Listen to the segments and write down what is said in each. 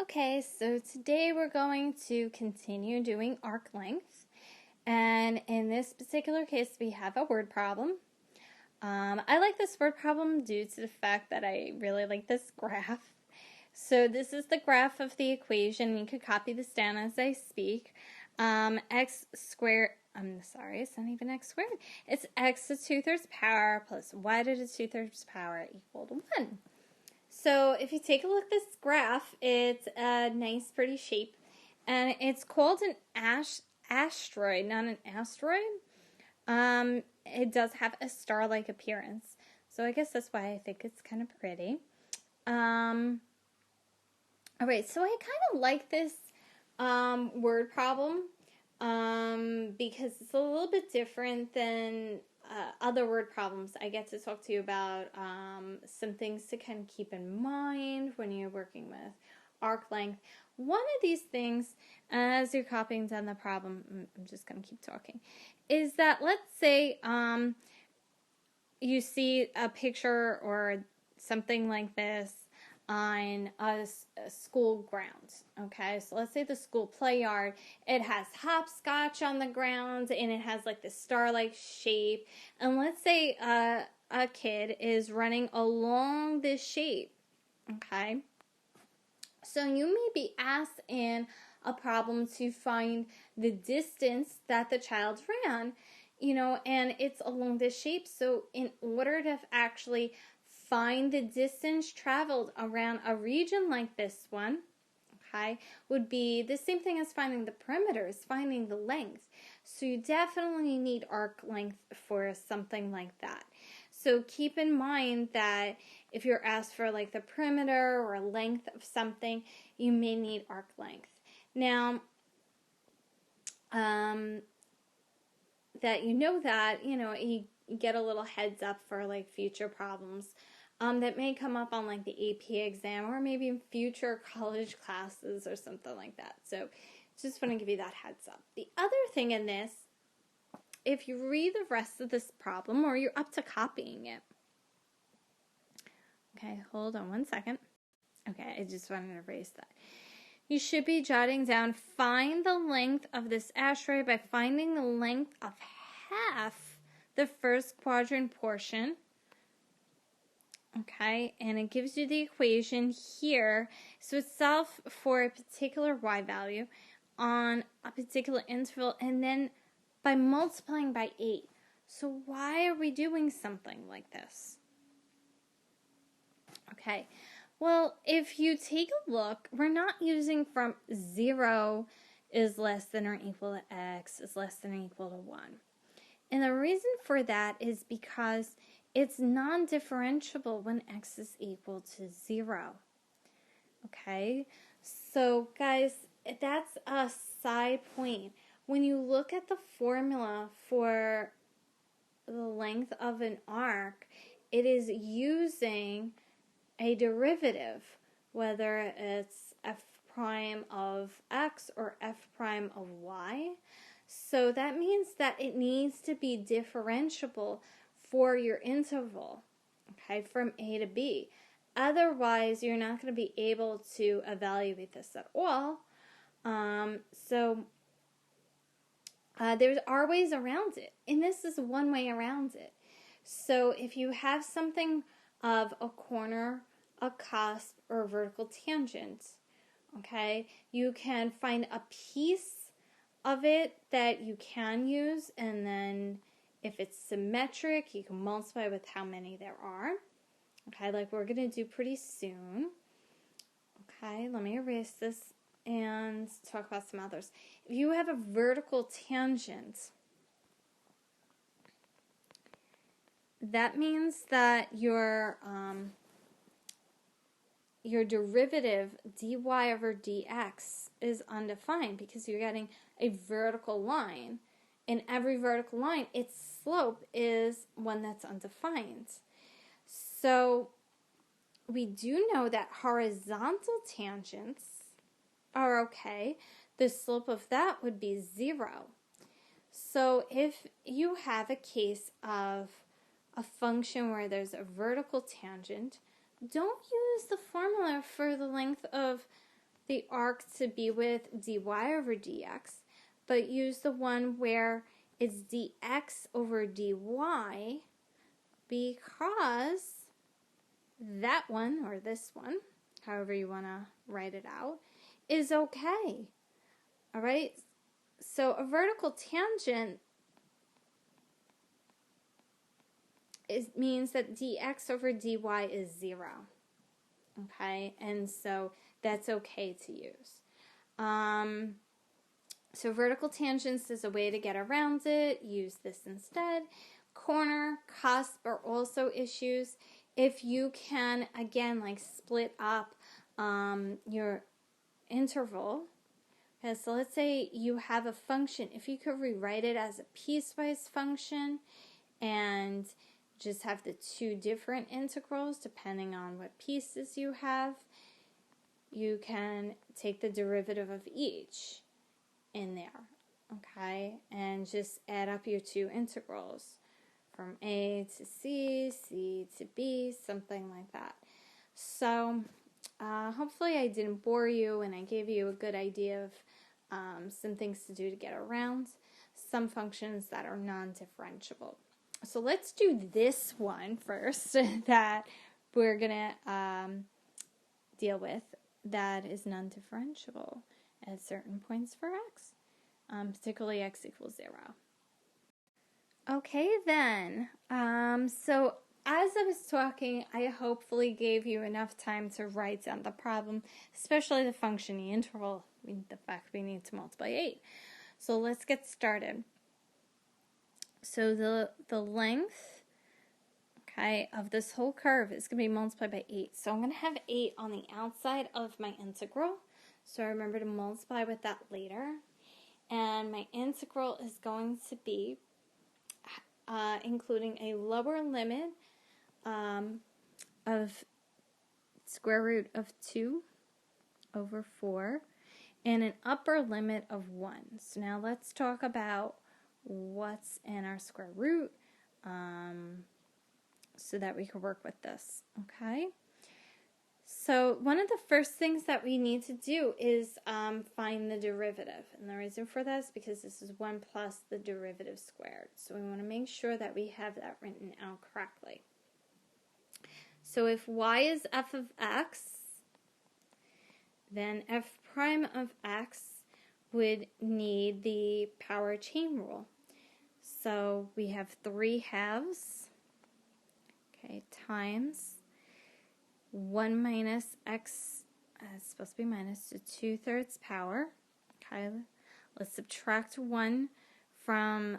Okay, so today we're going to continue doing arc length. And in this particular case, we have a word problem. I like this word problem due to the fact that I really like this graph. So this is the graph of the equation. You could copy this down as I speak. X squared, it's not even x squared. It's x to the 2/3 power plus y to the 2/3 power equal to 1. So if you take a look at this graph, it's a nice, pretty shape. And it's called an asteroid, not an asteroid. It does have a star-like appearance. So I guess that's why I think it's kind of pretty. Alright, so I kind of like this word problem because it's a little bit different than other word problems. I get to talk to you about some things to kind of keep in mind when you're working with arc length. One of these things, as you're copying down the problem, I'm just going to keep talking, is that let's say you see a picture or something like this on a school grounds. Okay, so let's say the school play yard, it has hopscotch on the ground and it has like this star-like shape. And let's say a kid is running along this shape. Okay, so you may be asked in a problem to find the distance that the child ran, and it's along this shape. So in order to actually find the distance traveled around a region like this one, okay, would be the same thing as finding the perimeters, finding the length. So you definitely need arc length for something like that. So keep in mind that if you're asked for like the perimeter or length of something, you may need arc length. Now, that you get a little heads up for like future problems that may come up on like the AP exam or maybe in future college classes or something like that. So just want to give you that heads up. The other thing in this, if you read the rest of this problem or you're up to copying it. Okay, hold on one second. Okay, I just wanted to erase that. You should be jotting down, find the length of this asteroid by finding the length of half the first quadrant portion. Okay, and it gives you the equation here. So it's solve for a particular y value on a particular interval and then by multiplying by 8. So why are we doing something like this? Okay, well, if you take a look, we're not using from 0 is less than or equal to x is less than or equal to 1. And the reason for that is because it's non-differentiable when x is equal to 0. Okay, so guys, that's a side point. When you look at the formula for the length of an arc, it is using a derivative, whether it's f prime of x or f prime of y. So that means that it needs to be differentiable for your interval, okay, from a to b. Otherwise, you're not going to be able to evaluate this at all. There are ways around it, and this is one way around it. So if you have something of a corner, a cusp, or a vertical tangent, okay, you can find a piece of it that you can use, and then if it's symmetric, you can multiply with how many there are. Okay, like we're going to do pretty soon. Okay, let me erase this and talk about some others. If you have a vertical tangent, that means that your derivative dy over dx is undefined because you're getting a vertical line. In every vertical line, its slope is one that's undefined. So we do know that horizontal tangents are okay. The slope of that would be 0. So if you have a case of a function where there's a vertical tangent, don't use the formula for the length of the arc to be with dy over dx, but use the one where it's dx over dy because that one, or this one, however you want to write it out, is okay. All right? So a vertical tangent means that dx over dy is 0. Okay? And so that's okay to use. So vertical tangents is a way to get around it. Use this instead. Corner, cusp are also issues. If you can, again, like split up your interval. Okay, so let's say you have a function. If you could rewrite it as a piecewise function and just have the two different integrals depending on what pieces you have, you can take the derivative of each in there, okay, and just add up your two integrals from A to C, C to B, something like that. So hopefully I didn't bore you and I gave you a good idea of some things to do to get around some functions that are non-differentiable. So let's do this one first that we're going to deal with that is non-differentiable at certain points for x, particularly x equals 0. Okay then, so as I was talking, I hopefully gave you enough time to write down the problem, especially the function, the interval, the fact we need to multiply 8. So let's get started. So the length, okay, of this whole curve is going to be multiplied by 8. So I'm going to have 8 on the outside of my integral. So remember to multiply with that later. And my integral is going to be including a lower limit of square root of 2 over 4 and an upper limit of 1. So now let's talk about what's in our square root so that we can work with this, okay? So one of the first things that we need to do is find the derivative. And the reason for that is because this is 1 plus the derivative squared. So we want to make sure that we have that written out correctly. So if y is f of x, then f prime of x would need the power chain rule. So we have 3 halves, okay, times 1 minus x, it's supposed to be minus, to 2/3 power. Okay, let's subtract 1 from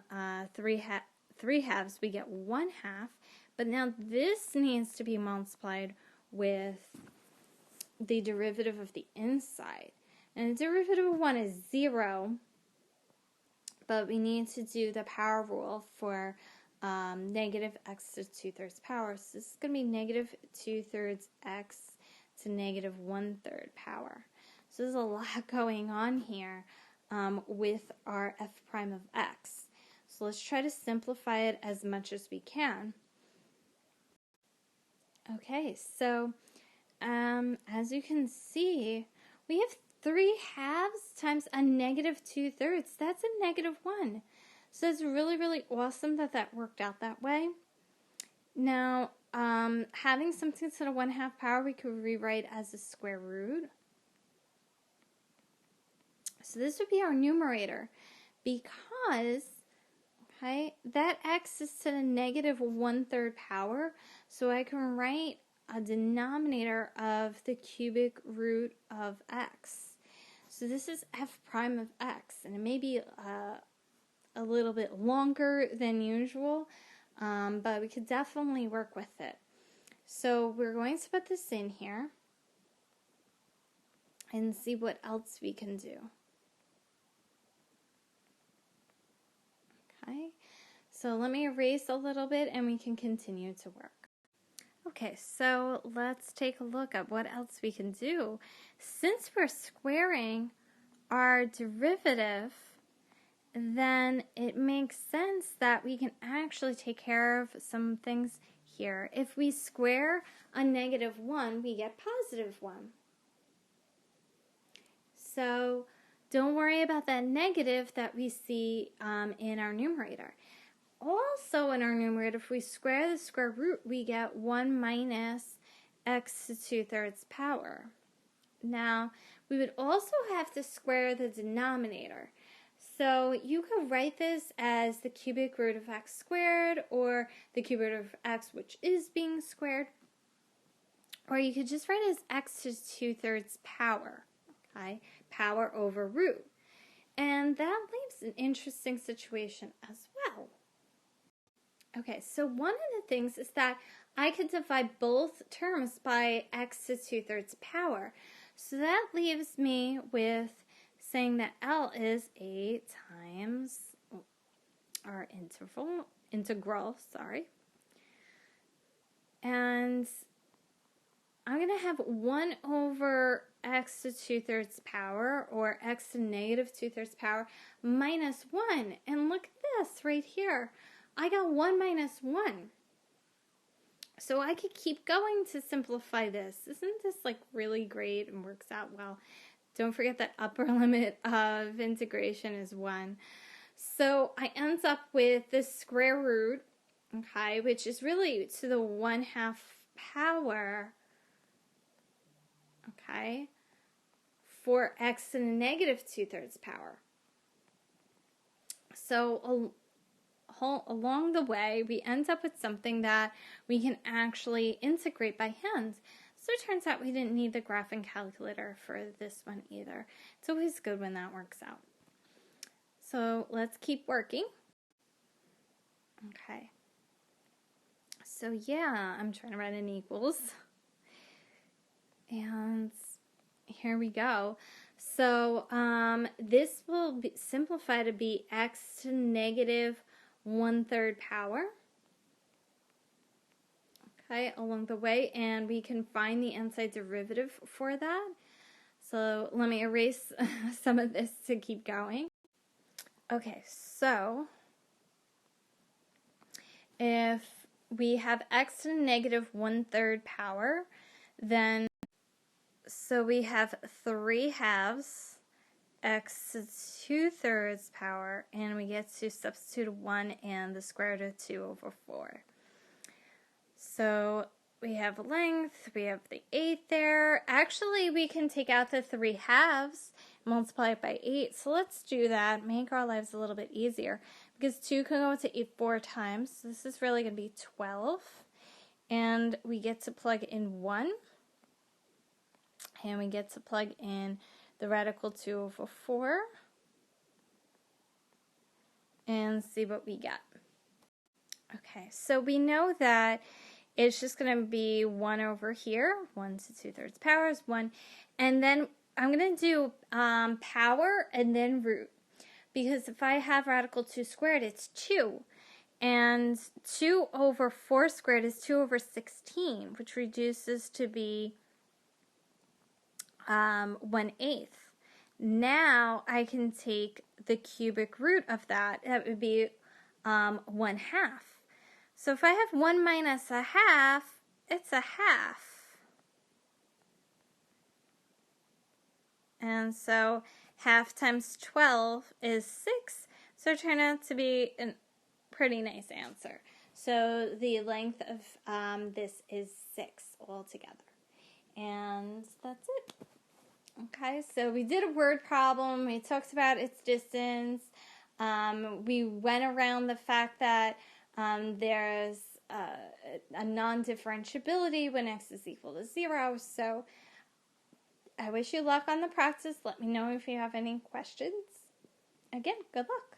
3 halves, we get 1/2. But now this needs to be multiplied with the derivative of the inside. And the derivative of 1 is 0, but we need to do the power rule for negative x to 2/3 power. So this is going to be negative 2/3 x to negative 1/3 power. So there's a lot going on here with our f prime of x. So let's try to simplify it as much as we can. Okay, so as you can see, we have 3 halves times a negative 2/3. That's a negative 1. So it's really, really awesome that that worked out that way. Now, having something to the 1/2 power, we could rewrite as a square root. So this would be our numerator because, okay, that x is to the negative 1/3 power. So I can write a denominator of the cubic root of x. So this is f prime of x, and it may be a little bit longer than usual, but we could definitely work with it. So we're going to put this in here and see what else we can do. Okay, so let me erase a little bit and we can continue to work. Okay, so let's take a look at what else we can do. Since we're squaring our derivative, then it makes sense that we can actually take care of some things here. If we square a negative 1, we get positive 1. So don't worry about that negative that we see in our numerator. Also in our numerator, if we square the square root, we get 1 minus x to 2/3 power. Now, we would also have to square the denominator. So you could write this as the cubic root of x squared, or the cubic root of x, which is being squared. Or you could just write it as x to 2/3 power, okay? Power over root. And that leaves an interesting situation as well. Okay, so one of the things is that I could divide both terms by x to 2/3 power. So that leaves me with saying that L is 8 times our integral, and I'm going to have 1 over x to 2/3 power, or x to negative 2/3 power, minus 1. And look at this right here. I got 1 minus 1. So I could keep going to simplify this. Isn't this like really great and works out well? Don't forget that upper limit of integration is 1. So I end up with the square root, okay, which is really to the 1/2 power, okay, for x to the negative 2/3 power. So along the way, we end up with something that we can actually integrate by hand. So it turns out we didn't need the graphing calculator for this one either. It's always good when that works out. So let's keep working. Okay. So yeah, I'm trying to write an equals. And here we go. So this will be simplify to be x to negative 1/3 power. Okay, along the way, and we can find the inside derivative for that. So let me erase some of this to keep going. Okay, so if we have x to the negative 1/3 power, then so we have 3/2 x to 2/3 power, and we get to substitute 1 and the square root of 2 over 4. So we have length, we have the 8 there. Actually, we can take out the 3/2, multiply it by 8. So let's do that, make our lives a little bit easier, because 2 can go into 8 4 times. So this is really going to be 12. And we get to plug in 1. And we get to plug in the radical 2 over 4. And see what we get. Okay, so we know that it's just going to be 1 over here. 1 to 2/3 power is 1. And then I'm going to do power and then root. Because if I have radical 2 squared, it's 2. And 2 over 4 squared is 2 over 16, which reduces to be 1/8. Now I can take the cubic root of that. That would be 1/2. So if I have 1 minus a half, it's a half. And so half times 12 is 6. So it turned out to be a pretty nice answer. So the length of this is 6 altogether. And that's it. Okay, so we did a word problem. We talked about its distance. We went around the fact that there's a non-differentiability when x is equal to 0. So I wish you luck on the practice. Let me know if you have any questions. Again, good luck.